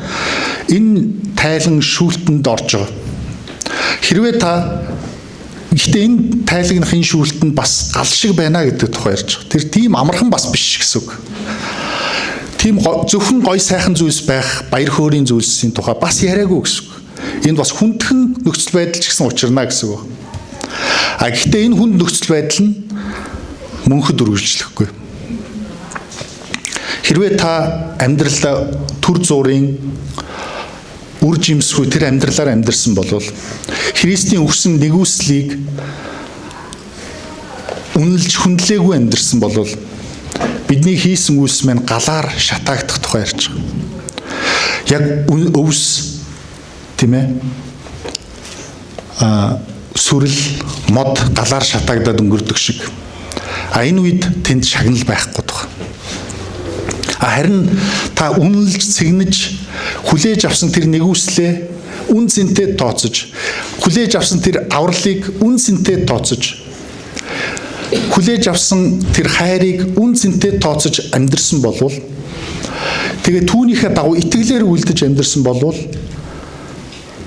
[SPEAKER 1] энэ тайлан шүүлтэнд орж байгаа. Хэрвээ та гэхдээ энэ тайлагнахын шүүлтэнд бас гал шиг байна гэдэг тухай ярьж байгаа. Тэр тийм амархан бас биш гэсэн үг. Тийм зөвхөн гой сайхан зүйлс байх, баяр хөөрийн зүйлсийн тухай бас яриаггүй гэсэн үг. Энд бас хүндхэн нөхцөл байдал ч гэсэн учирна гэсэн үг. Гэхдээ энэ хүнд нөхцөл байдал нь мөнхөд үргэлжлэхгүй. Хэрвээ та амьдралдаа төр зуурын үр жимсгүй тэр амьдралаар амьдарсан бол Христийн өгсөн нэгүслийг үнэлж хүндлээгүй амьдарсан бол бидний хийсэн үйлс маань галаар шатаагдах тухай ярьж байгаа. Яг өвс тийм ээ. Сүрэл, мод галаар шатаагдаад өнгөрдөг шиг. Энэ үед тэнд шагнал байхгүй тухай. Харин та үнэлж, цэгнэж, хүлээж авсан тэр нэгүслээ үн цэнтэй тооцож, хүлээж авсан тэр авралыг үн цэнтэй тооцож, хүлээж авсан тэр хайрыг үн цэнтэй тооцож амьдрсан болвол тэгээ түүнийхээ дагуу итгэлээр үлдэж амьдрсан болвол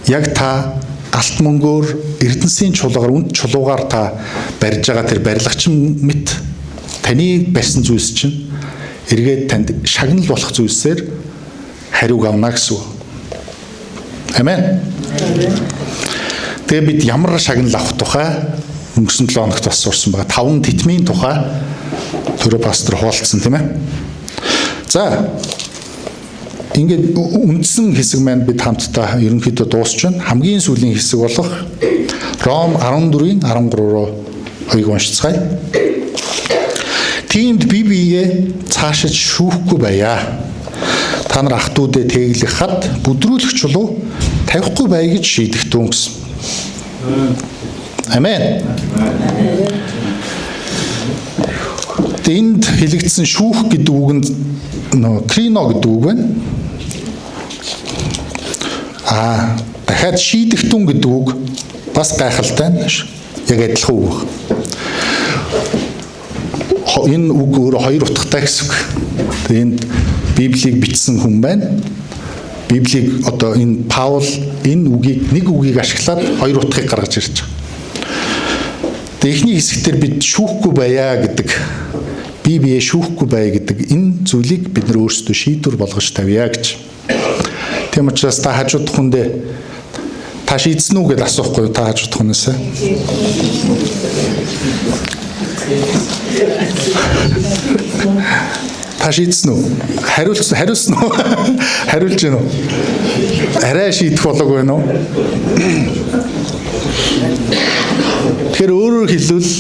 [SPEAKER 1] яг та галт мөнгөөр эрдэнсийн чулуугаар үнд чулуугаар та барьж байгаа тэр барилгачин мэт таны барьсан зүйлс чинь эргээд танд шагнал болох зүйлсээр хариуг авна гэсэн үг. Амен. Тэгээ бид ямар шагнал авах тухай өнгөрсөн 7 хоногт бас сурсан байгаа. 5 титмийн тухай төрөө пастор хуваалцсан тийм ээ. За ингээд үндсэн хэсэг маань бид хамтдаа ерөнхийдөө дуусч байна. Хамгийн сүүлийн хэсэг болох Ром 14-ийн 13 руу хоёрыг уншицгаая. Тиймд бие биеэ цаашиж шүүхгүй байя. Та нар ах トゥ дэ тэглэх хад бүдрүүлэх чулуу тавихгүй бай гэж шийдэгтэн гэсэн. Амен. Энд хэлэгдсэн шүүх гэдэг үг нь крино гэдэг үг байна. Дахиад шийдэгтэн гэдэг үг бас гайхалтай. Яг адилхан үг. энэ үг өөрөө хоёр утгатай гэсэн үг. Тэгээ энд Библийг бичсэн хүн байна. Библийг одоо энэ Паул энэ үгийг нэг үгийг ашиглаад хоёр утгыг гаргаж ирж байгаа. Тэгээ эхний хэсэгтэр бид шүүхгүй байя гэдэг, бие шүүхгүй байя гэдэг энэ зүйлийг бид нар өөрсдөө шийдвэр болгож тавья гэж. Тийм учраас та хажууд хүндээ та шийдсэн үү гэж асуухгүй та хажууд хүнээс. Та шийдсэн үү? Хариулсан уу? Хариулж гэнэ үү? Арай шийдэх болог байна уу? Тэгэхээр өөрөөр хэлбэл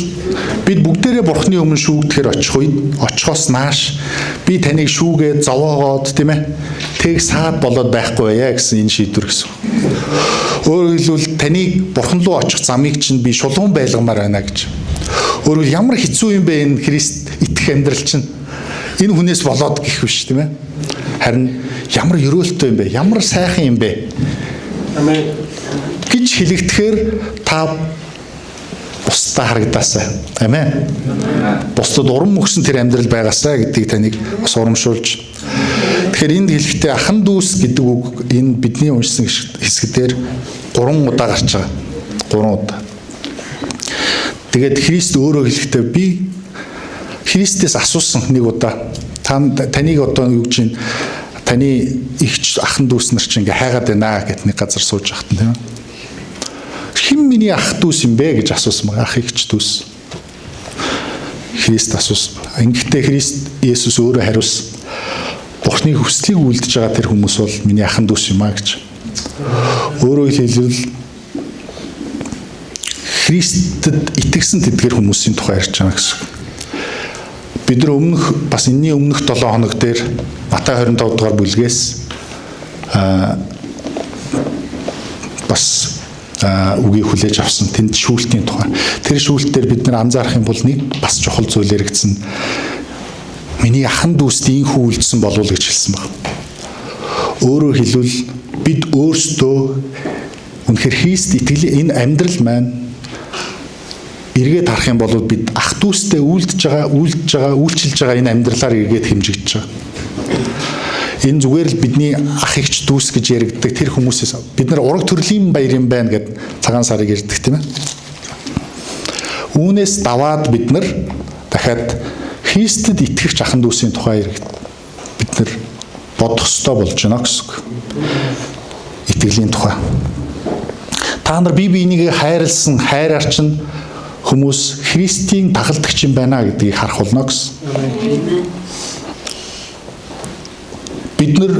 [SPEAKER 1] бид бүгдээрээ Бурхны өмнө шүүгдэхээр очих үед очихоос нааш би таныг шүүгээд зовоогоод тийм ээ тэг саад болоод байхгүй байя гэсэн энэ шийдвэр гэсэн. Өөрөөр хэлбэл таныг Бурхан руу очих замыг чинь би шулуун байлгамаар байна гэж. Өөрөөр ямар хэцүү юм бэ энэ Христ итгэх амьдрал чинь? Энэ хүнээс болоод гэх биш тийм ээ. Харин ямар өрөөлтөө юм бэ? Ямар сайхан юм бэ? Амен. Гэж хэлэгдэхээр та бусдаа харагдаасаа. Амен. Бусдад урам өгсөн тэр амьдрал байгаасаа гэдгийг таныг бас урамшуулж. Тэгэхээр энд хэлэхдээ ахан дүүс гэдэг үг энэ бидний уншсан хэсгээр 3 удаа гарч байгаа. 3 удаа. Тэгээд Христ өөрөө хэлэхдээ би Христээс асуусан нэг удаа таныг одоо юу гэж чинь таны ихч ахан дүүс нар чинь ингээ хайгаад байна гэт нэг газар сууж ахт нь тийм. Хэн миний ах дүүс юм бэ гэж асуусан байгаа ах ихч дүүс. Христ асуусан. Ингэхдээ Христ Есүс өөрөө хариулсан. Бурхны хүслийг үлдэж байгаа тэр хүмүүс бол миний ахан дүүс юм а гэж. Өөрөөр хэлбэл Христэд итгэсэн тэдгэр хүмүүсийн тухай ярьж байгаа гэсэн. Бид нар бас энэний өмнөх 7 хоног дээр Матай 25 дугаар бүлгээс бас үгийг хүлээж авсан тэнд шүүлтийн тухай. Тэр шүүлтээр бид нар анзаарах юм бол нэг бас чухал зүйл яригдсан. Миний ахан дүүст ийхүү үлдсэн болов уу гэж хэлсэн баг. Өөрөөр хэлбэл бид өөрсдөө үнэхээр Христ итгэлийн энэ амьдрал маань эргээд харах юм бол бид ах дүүстэй үйлчилж байгаа энэ амьдралаар эргээд хэмжигдэж байгаа. Энэ зүгээр л бидний ах ихч дүүс гэж яригддаг тэр хүмүүсээс бид нар ураг төрлийн баяр юм байна гэд цагаан сарыг ярьдаг тийм ээ. Үүнээс даваад бид нар дахиад Христэд итгэгч ахан дүүсийн тухай бид нар бодох ёстой болж байна гэсэн үг. Итгэлийн тухай. Та нар бие биенийг хайрлсан хайраар чинь хүмүүс Христийн дагалдагч юм байна гэдгийг харах болно гэсэн. Бид нар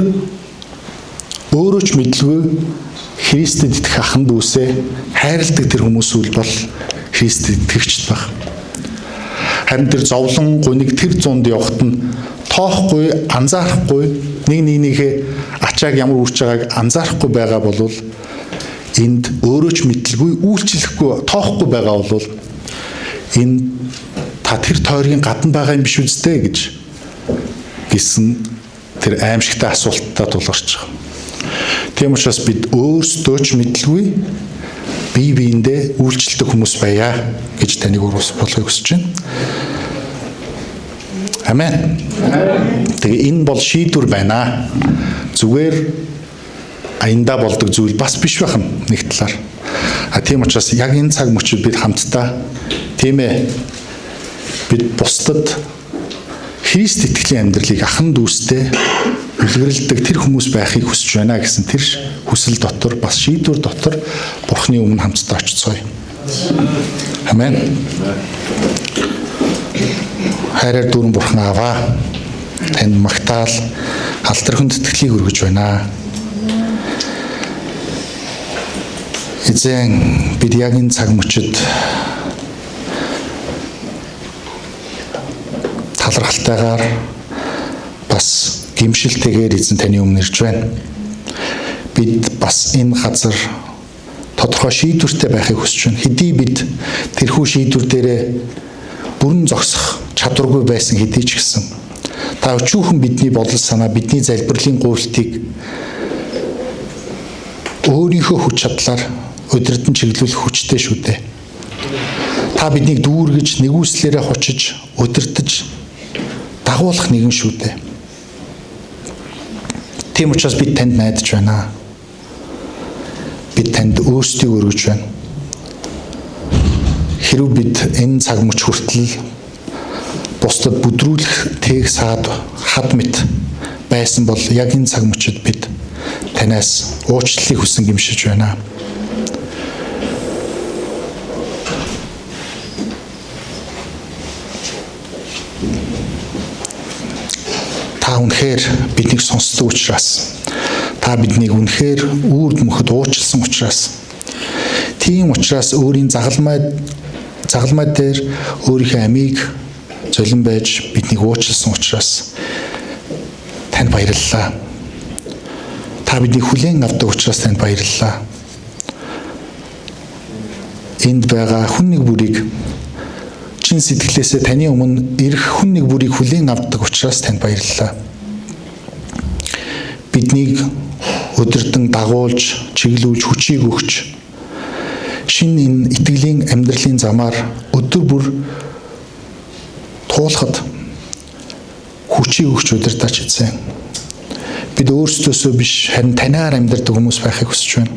[SPEAKER 1] өөрөө ч мэдлгүй Христэд итгэх ахан дүүсээ хайрладаг тэр хүмүүс бол Христэд итгэгч баг. Харин тэр зовлон гуниг тэр зунд явахт нь тоохгүй, анзаарахгүй, нэгнийхээ ачааг ямар үрж байгааг анзаарахгүй байгаа бол энд өөрөө ч мэдлгүй, үйлчлэхгүй, тоохгүй байгаа бол энэ та тэр тойргийн гадна байгаа юм биш үстэй гэсэн тэр аимшигтай асуулттай тулгарч байгаа. Тийм учраас бид өөрсдөө ч мэдлгүй бие биендээ үйлчлдэг хүмүүс байя гэж таныг уриалгахыг хүсэж байна. Амен. Тэгээ энэ бол шийдвэр байна. Зүгээр аяндаа болдог зүйл бас биш байна нэг талаар. Тийм учраас яг энэ цаг мөчид бид хамтдаа тийм ээ бид бусдад Христ итгэлийн амьдралыг ахан дүүстэй үлгэрлдэг тэр хүмүүс байхыг хүсэж байна гэсэн тэр хүсэл дотор бас шийдвэр дотор Бурхны өмнө хамтдаа очицгоё. Амен. Хайраар дүүрэн Бурхан Аава танд магтаал алдар хүндэтгэлийг өргөж байна. Эзэн бид яг энэ цаг мөчид талархалтайгаар бас гимшилтэйгээр эзэн таны өмнө ирж байна. Бид бас энэ газар тодорхой шийдвэртэй байхыг хүсэж байна. Хэдий бид тэрхүү шийдвэр дээрээ бүрэн зогсох чадваргүй байсан хэдий ч гэсэн та өчүүхэн бидний бодол санаа, бидний залбирлын гуйлтыг өөрийнхөө хүч чадлаар удирдан чиглүүлэх хүчтэй шүү дээ. Та биднийг дүүргэж, нэгүслээрээ хочиж, удирдах, дагуулах нэгэн шүү дээ. Тийм учраас бид танд найдаж байна. Бид танд өөрсдийгөө өргөж байна. Хэрв бид энэ цаг мөч хүртэл бусдад бүдрүүлэх тээг саад хад мэт байсан бол яг энэ цаг мөчид бид танаас уучлалыг хүсэн гимшиж байна. Та үнэхээр биднийг сонсдог учраас, та биднийг үнэхээр үрд мөхөд уучлсан учраас, тийм учраас өөрийн загалмай дээр өөрийнхөө амийг золин байж биднийг уучлсан учраас танд баярлалаа. Та биднийг хүлээн авдаг учраас танд баярлалаа. Энд байгаа хүн нэг бүрийг чин сэтгэлээсээ таны өмнө ирэх хүн нэг бүрийг хүлээн авдаг учраас танд баярлалаа. Биднийг өдөртөн дагуулж, чиглүүлж, хүчийг өгч, шинэ энэ итгэлийн амьдралын замаар өдөр бүр туулахад хүчийг өгч удирдаач эзэн. Бид өөрсдөөсөө биш, харин танаар амьдардаг хүмүүс байхыг хүсэж байна.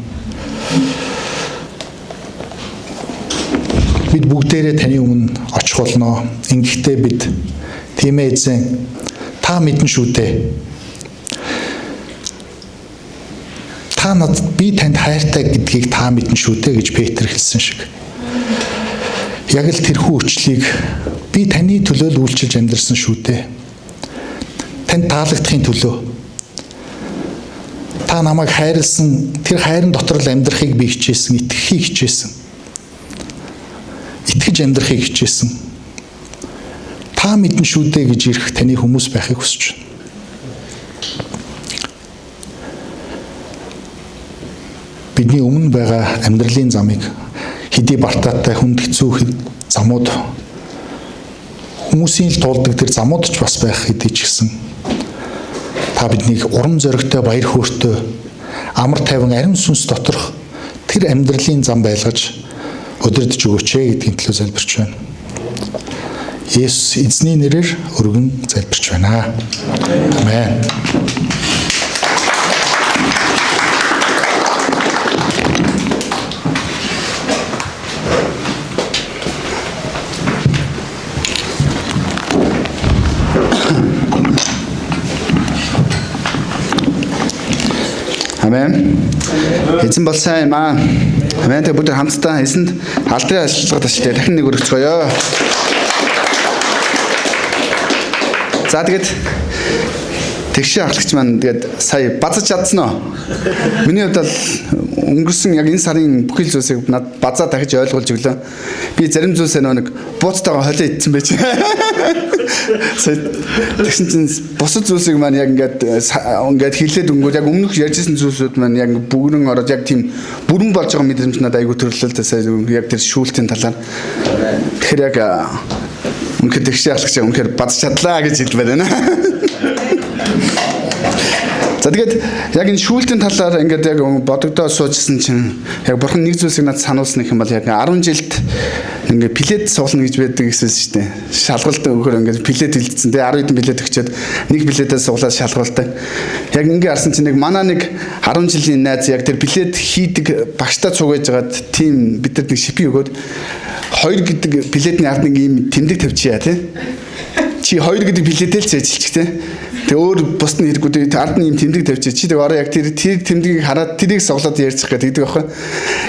[SPEAKER 1] Бид бүгдээрээ таны өмнө очих болно. Ингэхдээ бид тийм ээ эзэн, та мэдэн шүү дээ. Би танд хайртай гэдгийг та мэдэн шүү дээ гэж Петр хэлсэн шиг. Яг л тэрхүү өчлийг би таны төлөө л үйлчилж амьдарсан шүү дээ. Танд таалагдахын төлөө. Та намайг хайрлсан, тэр хайрын дотор л амьдрахыг би хичээсэн, итгэхийг хичээсэн. Итгэж амьдрахыг хичээсэн. Та мэдэн шүү дээ гэж ирэх таны хүмүүс байхыг хүсэж байна. Бидний өмнө байгаа амьдралын замыг хэдий бартаатай хүнд хэцүү замууд хүмүүсийн л тулдаг тэр замууд ч бас байх хэдий ч гэсэн та биднийг урам зоригтой баяр хөөртэй амар тайван ариун сүнс доторх тэр амьдралын зам байлгаж удирдах өгөөч гэдгийн төлөө залбирч байна. Есүс эзний нэрээр өргөн залбирч байна. Амен.
[SPEAKER 2] Амен. Эзэн бол сайн юм аа. Амен. Тэг бүгд хамтдаа эзэнд алдрын ажиллагаа ташлаа. Дахин нэг өргөцгөөё. За тэгээд тэгшээ ахлагч маань тэгээд сая базаж чадсан уу? Миний хувьд бол өнгөрсөн яг энэ сарын бүхэл зүйлсийг над базаа дахиж ойлгуулж өглөө. Би зарим зүйлсээ нэг бууцтайгаа холио идсэн байж. Тэгсэн чинь бусад зүйлсийг маань яг ингээд хилээд өнгөд яг өмнөх ярьжсэн зүйлсүүд маань яг бүгэн ороод яг тийм бүрэн болж байгаа мэдрэмж надад айгүй төрлөлтэй сая яг тэр шүүлтийн талаар. Тэгэхээр яг үнэхээр тэгшээ ахлагч үнэхээр базаж чадлаа гэж хэлбэр байна. За тэгээд яг энэ шүүлтийн талаар ингээд яг бодогдоо суужсэн чинь яг бурхан нэг зүйлсийг надад сануулсан гэх юм бол яг 10 жилд ингээд плед суулна гэж байдаг гэсэн шүү дээ. Шалгалт өгөхөр ингээд плед хилдсэн. Тэгээ 10 хэдэн плед өгчөөд нэг пледээ суулаад шалгуулдаг. Яг ингээд харсан чинь нэг манай нэг 10 жилийн найз яг тэр плед хийдэг багштай цугаж байгаад тийм бид нар нэг шипи өгөөд 2 гэдэг пледний ард нэг ийм тэмдэг тавьчихъя тий. Чи 2 гэдэг пледээ л цээжилчих тий. Тэгээ өөр бус нь хэрэггүй ард нь юм тэмдэг тавьчих. Чи тэгээ ороо яг тэр тэмдгийг хараад тэрийг соглоод ярьчих гэдэг байхгүй.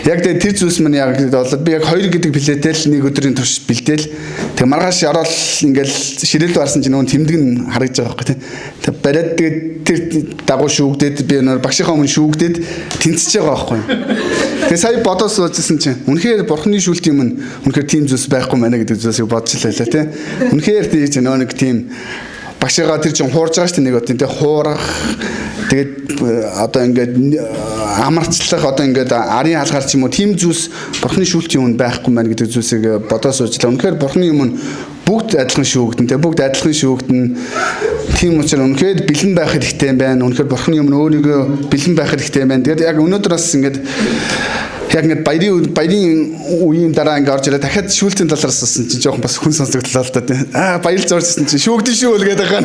[SPEAKER 2] Яг тэр зүйлс мань яг болоод би яг 2 гэдэг пледээ л нэг өдрийн турш бэлдээл. Тэгээ маргааш ороод ингээл ширээлд барсан чинь нөгөө тэмдэг нь харагдаж байгаа байхгүй. Тэгээ бариад тэгээ тэр дагуу шүүгдээд би нөр багшийнхаа өмнө шүүгдээд тэнцэж байгаа байхгүй. Тэгээ сая бодоод суужсэн чинь үнэхээр бурхны шүүлтийн өмнө үнэхээр тийм зүйлс байхгүй мэнэ гэдэг зүйлсийг бодчихлаа тий. Үнэхээр тийж нөгөө нэг тийм багшигаа тэр чинь хуурж байгаа шүү дээ нэг одоо тий хуурах тэгээд одоо ингээд амарчлах одоо ингээд арын хаалгаар ч юм уу тийм зүйлс бурхны шүүлтийн өмнө байхгүй мэн гэдэг зүйлсийг бодоод суужлаа. Үнэхээр бурхны өмнө бүгд адилхан шүүгдэн тий бүгд адилхан шүүгдэн. Тийм учраас үнэхээр бэлэн байх хэрэгтэй юм байна. Үнэхээр бурхны өмнө өөрийгөө бэлэн байх хэрэгтэй юм байна. Тэгээд яг өнөөдөр бас ингээд яг ингээд баярын үеийн дараа ингээд орж ирээ дахиад шүүлтийн талаар сонссон чинь жоохон бас хүн сонсогдлоо л да. Баяр зоржсэн чинь шүүгдэн шүү л гэдэг байгаа.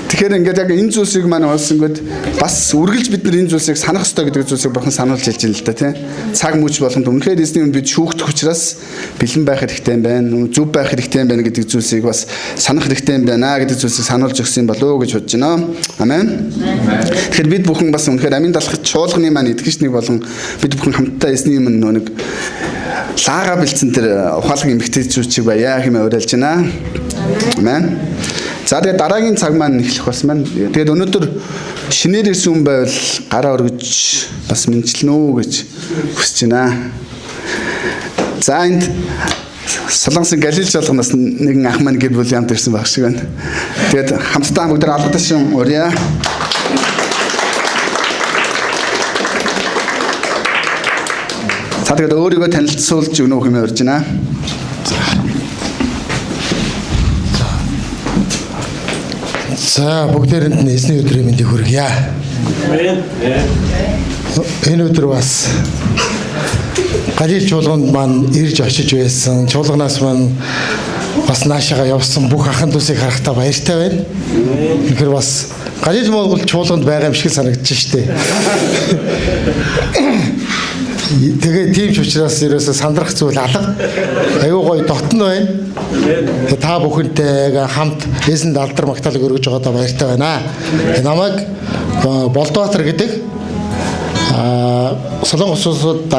[SPEAKER 2] Тэгэхээр ингээд яг энэ зүйлсийг маань олсон ингээд бас үргэлж бид нар энэ зүйлсийг санах ёстой гэдэг зүйлсийг бурхан сануулж хэлж байна л да тийм. Цаг мөч болгонд үнэхээр эзний бид шүүгдэх учраас бэлэн байх хэрэгтэй юм байна. Зөв байх хэрэгтэй юм байна гэдэг зүйлсийг бас санах хэрэгтэй юм байна гэдэг зүйлсийг сануулж өгсөн болов уу гэж бодож байна. Амен. Тэгэхээр бид бүхэн бас үнэхээр амийн далах чуулганы маань итгэгчнийг болон бид бүхэн хамтдаа эзний юм нэг лаага бэлдсэн тэр ухаалаг эмгтээчүүд байя хэмээн уриалж байна. Амен. За тэгээд дараагийн цаг маань эхлэх болсон байна. Тэгээд өнөөдөр шинээр ирсэн хүн байвал гараа өргөж бас мэдчилнэ үү гэж хүсэж байна. За энд Солонгосын Галил жолгоноос нэгэн ах маань гэр бүл хамт ирсэн байх шиг байна. Тэгээд хамтдаа бүгд алгадаж шин урья. За тэгээд өөрийгөө танилцуулж өгнө хэмээн урьж байна.
[SPEAKER 3] За бүгдээрэнд нь эзний өдрийн мэндийг хүргье. Энэ өдөр бас Галил чуулганд маань ирж очиж байсан. Чуулганаас маань бас наашаага явсан бүх ахын дүүсийг харахтаа баяртай байна. Тэгэхээр бас Галил Монгол чуулганд байгаа юм шиг санагдаж штэ. Тэгээ тийм ч учраас ерөөсө сандрах зүйл алга. Аюу гой дотн байна. Та бүхэнтэй хамт эзэнд алдар магтаалыг өргөж байгаадаа баяртай байна. Намайг Болдбаатар гэдэг Солонгос улсууд